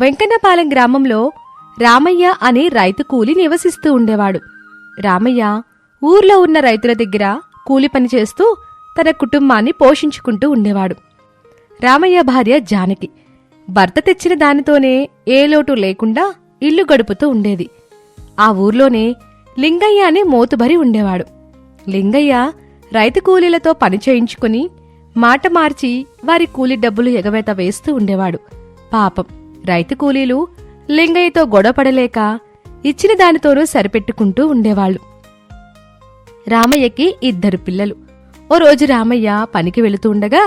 వెంకన్నపాలెం గ్రామంలో రామయ్య అనే రైతు కూలి నివసిస్తూ ఉండేవాడు. రామయ్య ఊర్లో ఉన్న రైతుల దగ్గర కూలి పని చేస్తూ తన కుటుంబాన్ని పోషించుకుంటూ ఉండేవాడు. రామయ్య భార్య జానకి భర్త తెచ్చిన దానితోనే ఏ లోటు లేకుండా ఇల్లు గడుపుతూ ఉండేది. ఆ ఊర్లోనే లింగయ్య అనే మోతుబరి ఉండేవాడు. లింగయ్య రైతు కూలీలతో పని చేయించుకుని మాట మార్చి వారి కూలి డబ్బులు ఎగవేత వేస్తూ ఉండేవాడు. పాపం రైతు కూలీలు లింగయ్యతో గొడవపడలేక ఇచ్చిన దానితోనూ సరిపెట్టుకుంటూ ఉండేవాళ్లు. రామయ్యకి 2 పిల్లలు. ఓ రోజు రామయ్య పనికి వెళుతూ ఉండగా,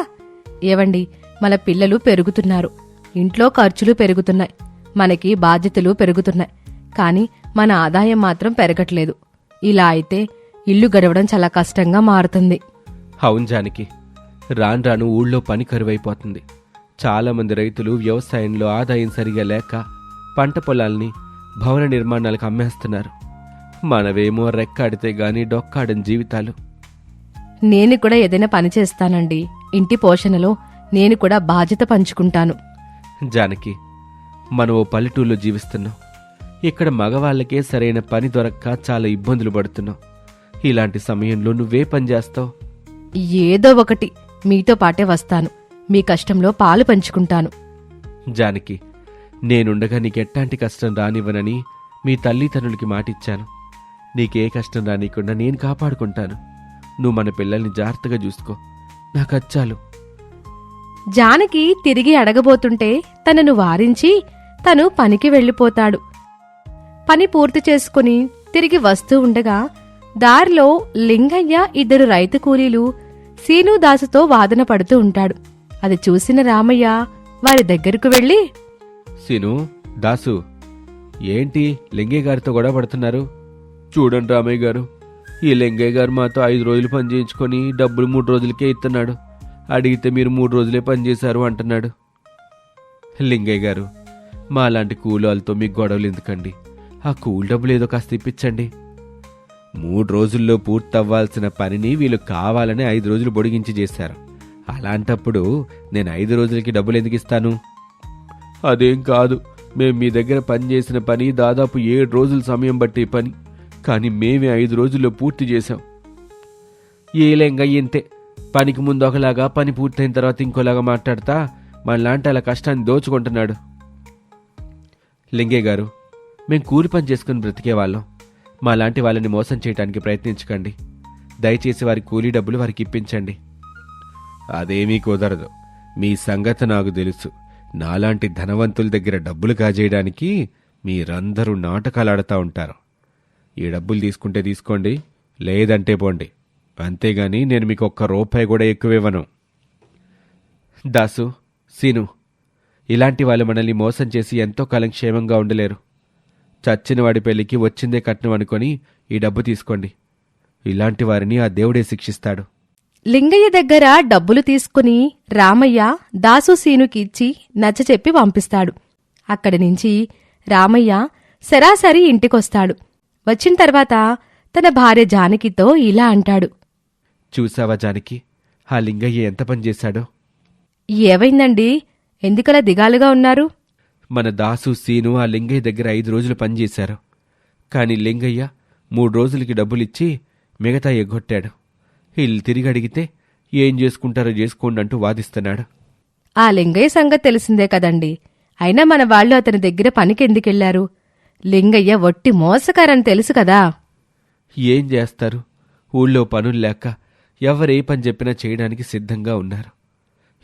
ఏవండి, మన పిల్లలు పెరుగుతున్నారు, ఇంట్లో ఖర్చులు పెరుగుతున్నాయి, మనకి బాధ్యతలు పెరుగుతున్నాయి, కాని మన ఆదాయం మాత్రం పెరగట్లేదు. ఇలా అయితే ఇల్లు గడవడం చాలా కష్టంగా మారుతుంది. అవును జానకి, రాను రాను ఊళ్ళో పని కరువైపోతుంది. చాలామంది రైతులు వ్యవసాయంలో ఆదాయం సరిగా లేక పంట పొలాల్ని భవన నిర్మాణాలకు అమ్మేస్తున్నారు. మనవేమో రెక్కాడితే గాని డొక్కాడని జీవితాలు. నేను కూడా ఏదైనా పని చేస్తానండి. ఇంటి పోషణలో నేను కూడా బాధ్యత పంచుకుంటాను. జానకి, మనం ఓ పల్లెటూళ్ళలో జీవిస్తున్నాం. ఇక్కడ మగవాళ్లకే సరైన పని దొరక్క చాలా ఇబ్బందులు పడుతున్నాం. ఇలాంటి సమయంలో నువ్వే పని చేస్తావు? ఏదో ఒకటి, మీతో పాటే వస్తాను. మీ కష్టంలో పాలు పంచుకుంటాను. జానకి, నేనుండగా నీకెట్టాంటి కష్టం రానివ్వనని మీ తల్లిదండ్రులకి మాటిచ్చాను. నీకే కష్టం రానికుండా నేను కాపాడుకుంటాను. నువ్వు మన పిల్లల్ని జాగ్రత్తగా చూసుకో, నాకచ్చాలు. జానకి తిరిగి అడగబోతుంటే తనను వారించి తను పనికి వెళ్ళిపోతాడు. పని పూర్తి చేసుకుని తిరిగి వస్తూ ఉండగా దారిలో లింగయ్య 2 రైతు కూలీలు సీను దాసుతో వాదన పడుతూ ఉంటాడు. అది చూసిన రామయ్య వారి దగ్గరకు వెళ్లి, సీను, దాసు, ఏంటి లింగయ్య గారితో గొడవ పడుతున్నారు? చూడండి రామయ్య గారు, ఈ లింగయ్య గారు మాతో 5 రోజులు పని చేయించుకొని డబ్బులు 3 రోజులకే ఇస్తున్నాడు. అడిగితే మీరు 3 రోజులే పనిచేశారు అంటున్నాడు. లింగయ్య గారు, మా లాంటి కూలోళ్ళతో మీకు గొడవలు ఎందుకండి? ఆ కూలి డబ్బులు ఏదో కాస్త ఇప్పించండి. 3 రోజుల్లో పూర్తవ్వాల్సిన పనిని వీళ్ళు కావాలని 5 రోజులు పొడిగించి చేశారు. అలాంటప్పుడు నేను 5 రోజులకి డబ్బులు ఎందుకు ఇస్తాను? అదేం కాదు, మేం మీ దగ్గర పనిచేసిన పని దాదాపు 7 రోజులు సమయం పట్టే పని, కానీ మేమే 5 రోజుల్లో పూర్తి చేశాం. ఏ లింగయ్య ఇంతే, పనికి ముందు ఒకలాగా, పని పూర్తయిన తర్వాత ఇంకోలాగా మాట్లాడతా మనలాంటి అలా కష్టాన్ని దోచుకుంటున్నాడు. లింగయ్య గారు, మేం కూలి పని చేసుకుని బ్రతికేవాళ్ళం. మాలాంటి వాళ్ళని మోసం చేయడానికి ప్రయత్నించకండి. దయచేసి వారి కూలీ డబ్బులు వారికి ఇప్పించండి. అదేమీ కుదరదు. మీ సంగతి నాకు తెలుసు. నాలాంటి ధనవంతుల దగ్గర డబ్బులు కాజేయడానికి మీరందరూ నాటకాలాడుతూ ఉంటారు. ఈ డబ్బులు తీసుకుంటే తీసుకోండి, లేదంటే పోండి. అంతేగాని నేను మీకు ₹1 కూడా ఎక్కువివ్వను. దాసు, సీను, ఇలాంటి వాళ్ళు మనల్ని మోసం చేసి ఎంతో కాలం క్షేమంగా ఉండలేరు. చచ్చిన వాడి పెళ్లికి వచ్చిందే కట్నం అనుకొని ఈ డబ్బు తీసుకోండి. ఇలాంటి వారిని ఆ దేవుడే శిక్షిస్తాడు. లింగయ్య దగ్గర డబ్బులు తీసుకుని రామయ్య దాసు సీనుకి ఇచ్చి నచ్చచెప్పి పంపిస్తాడు. అక్కడి నుంచి రామయ్య సరాసరి ఇంటికొస్తాడు. వచ్చిన తర్వాత తన భార్య జానకితో ఇలా అంటాడు. చూసావా జానకి, ఆ లింగయ్య ఎంత పనిచేశాడో? ఏవైందండి, ఎందుకలా దిగాలుగా ఉన్నారు? మన దాసు, సీను ఆ లింగయ్య దగ్గర 5 రోజులు పనిచేశారు. కాని లింగయ్య 3 రోజులకి డబ్బులిచ్చి మిగతా ఎగ్గొట్టాడు. వీళ్ళు తిరిగి అడిగితే ఏం చేసుకుంటారో చేసుకోండి అంటూ వాదిస్తున్నాడు. ఆ లింగయ్య సంగతి తెలిసిందే కదండి. అయినా మన వాళ్ళు అతని దగ్గర పనికెందుకెళ్లారు? లింగయ్య ఒట్టి మోసకారని తెలుసు కదా. ఏం చేస్తారు, ఊళ్ళో పనులు లేక ఎవరే పని చెప్పినా చేయడానికి సిద్ధంగా ఉన్నారు.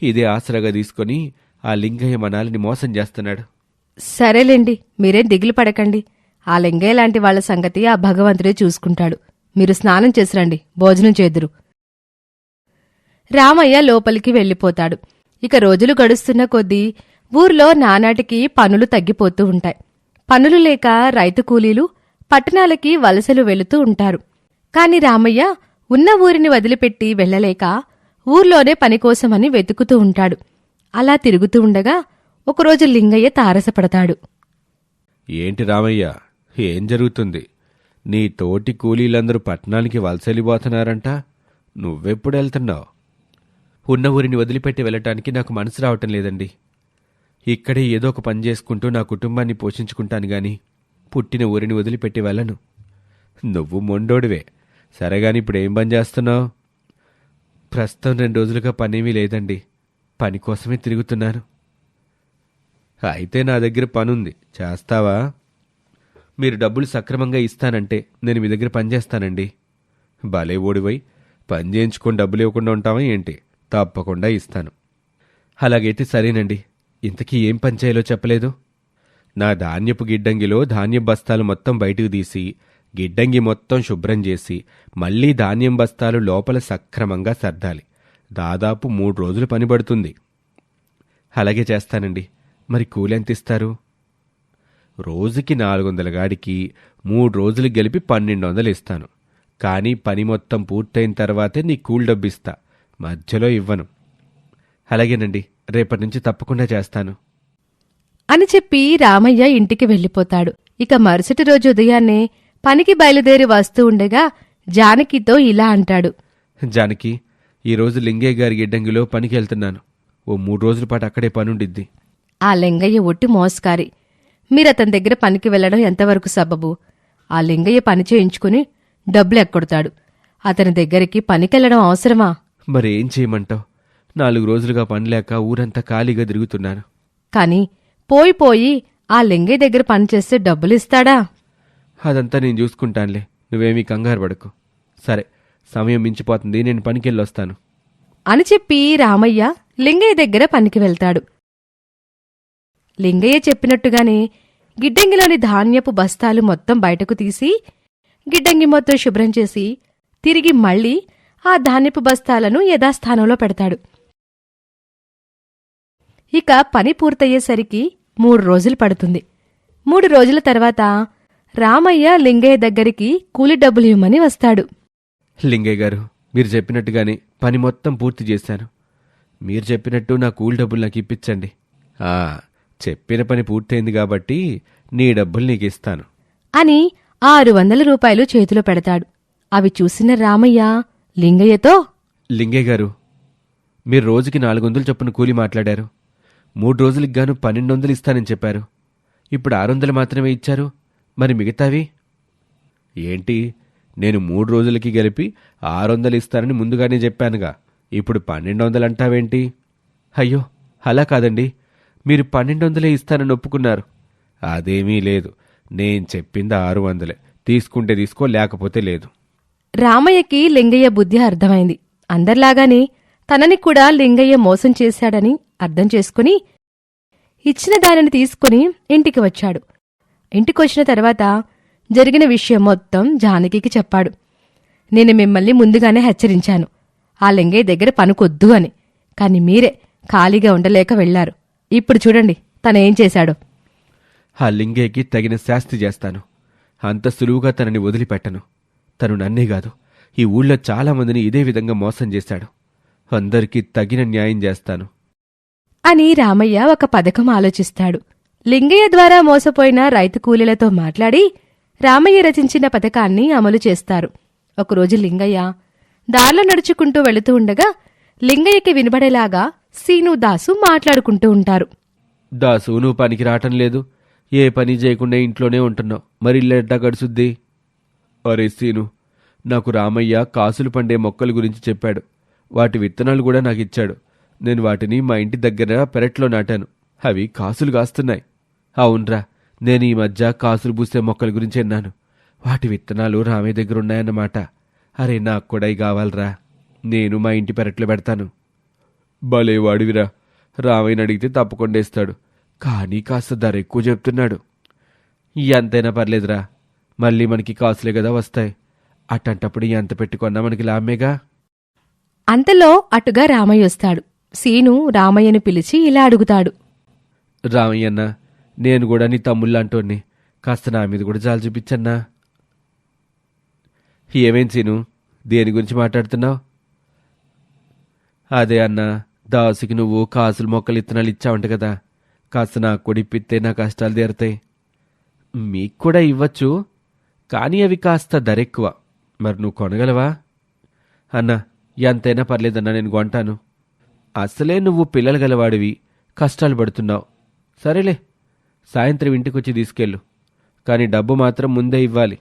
ఇదే ఆసరాగా తీసుకుని ఆ లింగయ్య మనాలిని మోసం చేస్తున్నాడు. సరేలేండి, మీరేం దిగులు పడకండి. ఆ లింగయ్య లాంటి వాళ్ల సంగతి ఆ భగవంతుడే చూసుకుంటాడు. మీరు స్నానం చేసిరండి, భోజనం చేదురు. రామయ్య లోపలికి వెళ్ళిపోతాడు. ఇక రోజులు గడుస్తున్న కొద్దీ ఊర్లో నానాటికి పనులు తగ్గిపోతూ ఉంటాయి. పనులు లేక రైతు కూలీలు పట్టణాలకి వలసలు వెళుతూ ఉంటారు. కాని రామయ్య ఉన్న ఊరిని వదిలిపెట్టి వెళ్లలేక ఊర్లోనే పనికోసమని వెతుకుతూ ఉంటాడు. అలా తిరుగుతూ ఉండగా ఒకరోజు లింగయ్య తారసపడతాడు. ఏంటి రామయ్య, ఏం జరుగుతుంది? నీ తోటి కూలీలందరూ పట్టణానికి వలసెళ్ళిపోతున్నారంట. నువ్వెప్పుడు వెళ్తున్నావు? ఉన్న ఊరిని వదిలిపెట్టి వెళ్ళటానికి నాకు మనసు రావటం లేదండి. ఇక్కడే ఏదో ఒక పని చేసుకుంటూ నా కుటుంబాన్ని పోషించుకుంటాను గాని పుట్టిన ఊరిని వదిలిపెట్టి వెళ్ళను. నువ్వు మొండోడివే. సరేగాని ఇప్పుడేం పని చేస్తున్నావు? ప్రస్తుతం 2 రోజులుగా పనేమీ లేదండి. పని కోసమే తిరుగుతున్నాను. అయితే నా దగ్గర పనుంది, చేస్తావా? మీరు డబ్బులు సక్రమంగా ఇస్తానంటే నేను మీ దగ్గర పని చేస్తానండి. భలే ఓడివై పని చేయించుకొని డబ్బులు ఇవ్వకుండా ఉంటావా ఏంటి? తప్పకుండా ఇస్తాను. అలాగైతే సరేనండి. ఇంతకీ ఏం పని చేయాలో చెప్పలేదు. నా ధాన్యపు గిడ్డంగిలో ధాన్యం బస్తాలు మొత్తం బయటకు తీసి గిడ్డంగి మొత్తం శుభ్రం చేసి మళ్లీ ధాన్యం బస్తాలు లోపల సక్రమంగా సర్దాలి. దాదాపు 3 రోజులు పని పడుతుంది. అలాగే చేస్తానండి. మరి కూలి ఎంత ఇస్తారు? రోజుకి 400 గాడికి 3 రోజులు గెలిపి 1200 ఇస్తాను. కానీ పని మొత్తం పూర్తయిన తర్వాతే నీ కూలి డబ్బిస్తా, మధ్యలో ఇవ్వను. అలాగేనండి, రేపటి నుంచి తప్పకుండా చేస్తాను అని చెప్పి రామయ్య ఇంటికి వెళ్ళిపోతాడు. ఇక మరుసటి రోజు ఉదయాన్నే పనికి బయలుదేరి వస్తూ ఉండగా జానకితో ఇలా అంటాడు. జానకి, ఈరోజు లింగయ్య గారి గిడ్డంగిలో పనికి వెళ్తున్నాను. ఓ 3 రోజుల పాటు అక్కడే పనుండిద్ది. ఆ లింగయ్య ఒట్టి మోసకారి. మీరతని దగ్గర పనికి వెళ్లడం ఎంతవరకు సబబు? ఆ లింగయ్య పని చేయించుకుని డబ్బులు ఎక్కొడతాడు. అతని దగ్గరికి పనికెళ్లడం అవసరమా? మరేం చేయమంటావు? 4 రోజులుగా పనిలేక ఊరంతా ఖాళీగా తిరుగుతున్నాను. కాని పోయి ఆ లింగయ్య దగ్గర పనిచేస్తే డబ్బులిస్తాడా? అదంతా నేను చూసుకుంటానులే, నువ్వేమీ కంగారు పడకు. సరే, సమయం మించిపోతుంది, నేను పనికెళ్ళొస్తాను అని చెప్పి రామయ్య లింగయ్య దగ్గర పనికి వెళ్తాడు. లింగయ్య చెప్పినట్టుగానే గిడ్డంగిలోని ధాన్యపు బస్తాలు మొత్తం బయటకు తీసి గిడ్డంగి మొత్తం శుభ్రం చేసి తిరిగి మళ్లీ ఆ ధాన్యపు బస్తాలను యథాస్థానంలో పెడతాడు. ఇక పని పూర్తయ్యేసరికి 3 రోజులు పడుతుంది. 3 రోజుల తర్వాత రామయ్య లింగయ్య దగ్గరికి కూలి డబ్బులు ఇవ్వమని వస్తాడు. లింగయ్య గారు, మీరు చెప్పినట్టుగానే పని మొత్తం పూర్తి చేశాను. మీరు చెప్పినట్టు నా కూలి డబ్బులు నాకు ఇప్పించండి. చెప్పిన పని పూర్తయింది కాబట్టి నీ డబ్బులు నీకు ఇస్తాను అని 600 రూపాయలు చేతిలో పెడతాడు. అవి చూసిన రామయ్య లింగయ్యతో, లింగయ్య గారు, మీరు రోజుకి 400 చొప్పున కూలి మాట్లాడారు. 3 రోజులకి గాను 1200 ఇస్తానని చెప్పారు. ఇప్పుడు 600 మాత్రమే ఇచ్చారు. మరి మిగతావి ఏంటి? నేను 3 రోజులకి గెలిపి 600 ఇస్తానని ముందుగానే చెప్పానుగా. ఇప్పుడు 1200 అంటావేంటి? అయ్యో, అలా కాదండి. మీరు 1200 ఇస్తానని ఒప్పుకున్నారు. అదేమీ లేదు. నేను చెప్పింది 600. తీసుకుంటే తీసుకో, లేకపోతే లేదు. రామయ్యకి లింగయ్య బుద్ధి అర్థమైంది. అందర్లాగానే తనని కూడా లింగయ్య మోసం చేశాడని అర్థం చేసుకుని ఇచ్చిన దానిని తీసుకుని ఇంటికి వచ్చాడు. ఇంటికొచ్చిన తర్వాత జరిగిన విషయం మొత్తం జానకికి చెప్పాడు. నేను మిమ్మల్ని ముందుగానే హెచ్చరించాను, ఆ లింగయ్య దగ్గర పనుకొద్దు అని. కాని మీరే ఖాళీగా ఉండలేక వెళ్లారు. ఇప్పుడు చూడండి తనేం చేశాడో. ఆ లింగయ్యకి తగిన శాస్తి చేస్తాను. అంత సులువుగా తనని వదిలిపెట్టను. తను నన్నే కాదు, ఈ ఊళ్ళో చాలామందిని ఇదే విధంగా మోసం చేశాడు. అందరికీ తగిన న్యాయం చేస్తాను అని రామయ్య ఒక పథకం ఆలోచిస్తాడు. లింగయ్య ద్వారా మోసపోయిన రైతు కూలీలతో మాట్లాడి రామయ్య రచించిన పథకాన్ని అమలు చేస్తారు. ఒకరోజు లింగయ్య దారిలో నడుచుకుంటూ వెళుతూ ఉండగా లింగయ్యకి వినబడేలాగా సీను దాసు మాట్లాడుకుంటూ ఉంటారు. దాసు, నువ్వు పనికి రావటం లేదు. ఏ పని చేయకుండా ఇంట్లోనే ఉంటున్నావు. మరి ఇల్లెట్టా గడుసుద్ది? అరే సీను, నాకు రామయ్య కాసులు పండే మొక్కల గురించి చెప్పాడు. వాటి విత్తనాలు కూడా నాకిచ్చాడు. నేను వాటిని మా ఇంటి దగ్గర పెరట్లో నాటాను. అవి కాసులు కాస్తున్నాయి. అవునరా, నేను ఈ మధ్య కాసులు పూసే మొక్కల గురించి విన్నాను. వాటి విత్తనాలు రామయ్య దగ్గర ఉన్నాయన్నమాట. అరే, నాకు కూడా ఇవి కావాలరా. నేను మా ఇంటి పెరట్లో పెడతాను. భలే వాడివిరా. రామయ్యని అడిగితే తప్పకుండా ఇస్తాడు. కానీ కాస్త ధర ఎక్కువ చెప్తున్నాడు. ఎంతైనా పర్లేదురా, మళ్ళీ మనకి కాసులే కదా వస్తాయి. అట్టంటప్పుడు ఎంత పెట్టుకున్నా మనకి లాభమేగా. అంతలో అటుగా రామయ్య వస్తాడు. సీను రామయ్యను పిలిచి ఇలా అడుగుతాడు. రామయ్యన్న, నేను కూడా నీ తమ్ముళ్ళంటోని. కాస్త నా మీద కూడా జాలి చూపించన్నా. ఏమేం సీను, దేని గురించి మాట్లాడుతున్నావు? అదే అన్నా, దాసుకి నువ్వు కాసులు మొక్కలు ఇత్తనాలు ఇచ్చావంట కదా. కాస్త నాకు కూడా ఇప్పిస్తే నా కష్టాలు తీరుతాయి. మీకు కూడా ఇవ్వచ్చు, కానీ అవి కాస్త ధర ఎక్కువ. మరి నువ్వు కొనగలవా? అన్నా, ఎంతైనా పర్లేదన్నా, నేను కొంటాను. అసలే నువ్వు పిల్లలు గలవాడివి, కష్టాలు పడుతున్నావు. సరేలే, సాయంత్రం ఇంటికొచ్చి తీసుకెళ్ళు, కానీ డబ్బు మాత్రం ముందే ఇవ్వాలి.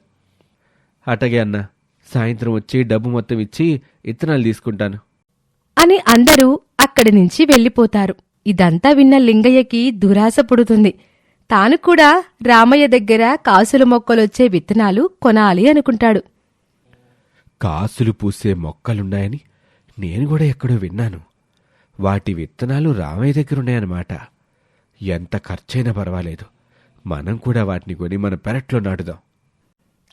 అటగే అన్నా, సాయంత్రం వచ్చి డబ్బు మొత్తం ఇచ్చి విత్తనాలు తీసుకుంటాను అని అందరూ అక్కడి నుంచి వెళ్ళిపోతారు. ఇదంతా విన్న లింగయ్యకి దురాశ పుడుతుంది. తాను కూడా రామయ్య దగ్గర కాసుల మొక్కలొచ్చే విత్తనాలు కొనాలి అనుకుంటాడు. కాసులు పూసే మొక్కలున్నాయని నేను కూడా ఎక్కడో విన్నాను. వాటి విత్తనాలు రామయ్య దగ్గరున్నాయన్నమాట. ఎంత ఖర్చైనా పర్వాలేదు, మనం కూడా వాటిని కొని మన పెరట్లో నాటుదాం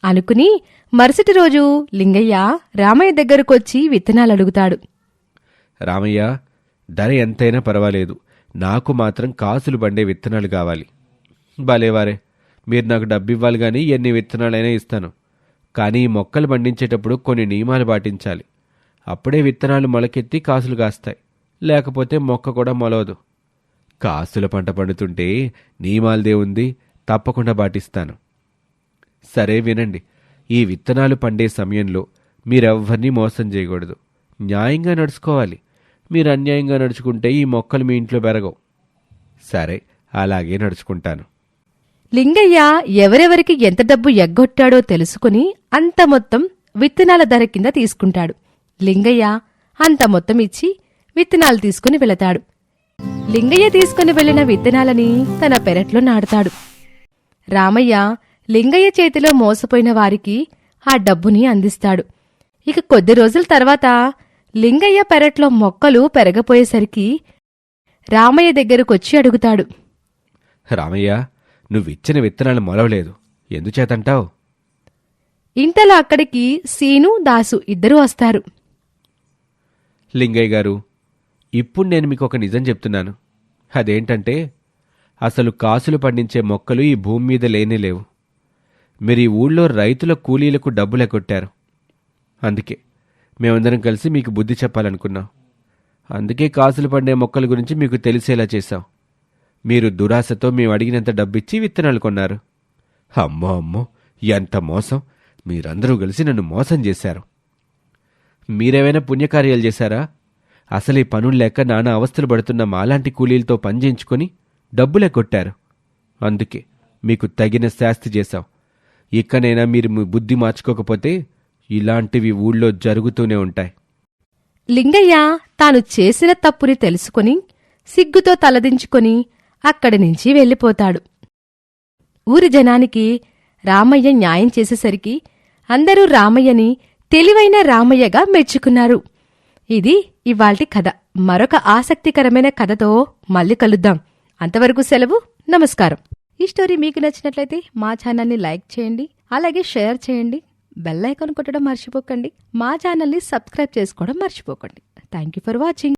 అనుకుని మరుసటి రోజు లింగయ్య రామయ్య దగ్గరకొచ్చి విత్తనాలు అడుగుతాడు. రామయ్య, ధర ఎంతైనా పర్వాలేదు, నాకు మాత్రం కాసులు పండే విత్తనాలు కావాలి. భలేవారే, మీరు నాకు డబ్బివ్వాలి గాని ఎన్ని విత్తనాలైనా ఇస్తాను. కానీ ఈ మొక్కలు పండించేటప్పుడు కొన్ని నియమాలు పాటించాలి. అప్పుడే విత్తనాలు మొలకెత్తి కాసులు కాస్తాయి, లేకపోతే మొక్క కూడా మొలవదు. కాసుల పంట పండుతుంటే నియమాలదే ఉంది, తప్పకుండా పాటిస్తాను. సరే వినండి, ఈ విత్తనాలు పండే సమయంలో మీరెవ్వరినీ మోసం చేయకూడదు, న్యాయంగా నడుచుకోవాలి. మీరు అన్యాయంగా నడుచుకుంటే ఈ మొక్కలు మీ ఇంట్లో పెరగవు. సరే, అలాగే నడుచుకుంటాను. లింగయ్య ఎవరెవరికి ఎంత డబ్బు ఎగ్గొట్టాడో తెలుసుకుని అంత మొత్తం విత్తనాల ధర కింద తీసుకుంటాడు. లింగయ్య అంత మొత్తం ఇచ్చి విత్తనాలు తీసుకుని వెళతాడు. లింగయ్య తీసుకుని వెళ్లిన విత్తనాలని తన పెరట్లో నాటుతాడు. రామయ్య లింగయ్య చేతిలో మోసపోయిన వారికి ఆ డబ్బుని అందిస్తాడు. ఇక కొద్ది రోజుల తర్వాత లింగయ్య పెరట్లో మొక్కలు పెరగపోయేసరికి రామయ్య దగ్గరకొచ్చి అడుగుతాడు. రామయ్య, నువ్విచ్చిన విత్తనాలు మొలవలేదు, ఎందుచేతంటావు? ఇంతలో అక్కడికి సీను, దాసు ఇద్దరూ వస్తారు. లింగయ్య గారు, ఇప్పుడు నేను మీకు ఒక నిజం చెప్తున్నాను. అదేంటంటే, అసలు కాసులు పండించే మొక్కలు ఈ భూమి మీద లేనేలేవు. మీరు ఈ ఊళ్ళో రైతుల కూలీలకు డబ్బులెగొట్టారు. అందుకే మేమందరం కలిసి మీకు బుద్ధి చెప్పాలనుకున్నాం. అందుకే కాసులు పండే మొక్కల గురించి మీకు తెలిసేలా చేశాం. మీరు దురాశతో మేము అడిగినంత డబ్బిచ్చి విత్తనాలు కొన్నారు. అమ్మో అమ్మో, ఎంత మోసం! మీరందరూ కలిసి నన్ను మోసం చేశారు. మీరేమైనా పుణ్యకార్యాలు చేశారా? అసలు ఈ పనులు లేక నానా అవస్థలు పడుతున్న మాలాంటి కూలీలతో పనిచేయించుకొని డబ్బులెగొట్టారు. అందుకే మీకు తగిన శాస్తి చేశాం. ఇకనైనా మీరు మీ బుద్ధి మార్చుకోకపోతే ఇలాంటివి ఊళ్ళో జరుగుతూనే ఉంటాయి. లింగయ్య తాను చేసిన తప్పుని తెలుసుకుని సిగ్గుతో తలదించుకొని అక్కడి నుంచి వెళ్ళిపోతాడు. ఊరి జనానికి రామయ్య న్యాయం చేసేసరికి అందరూ రామయ్యని తెలివైన రామయ్యగా మెచ్చుకున్నారు. ఇది ఇవాల్టి కథ. మరొక ఆసక్తికరమైన కథతో మళ్ళీ కలుద్దాం. అంతవరకు సెలవు. నమస్కారం. ఈ స్టోరీ మీకు నచ్చినట్లయితే మా ఛానల్ని లైక్ చేయండి, అలాగే షేర్ చేయండి. బెల్ ఐకాన్ కొట్టడం మర్చిపోకండి. మా ఛానల్ని సబ్స్క్రైబ్ చేసుకోవడం మర్చిపోకండి. Thank you for watching.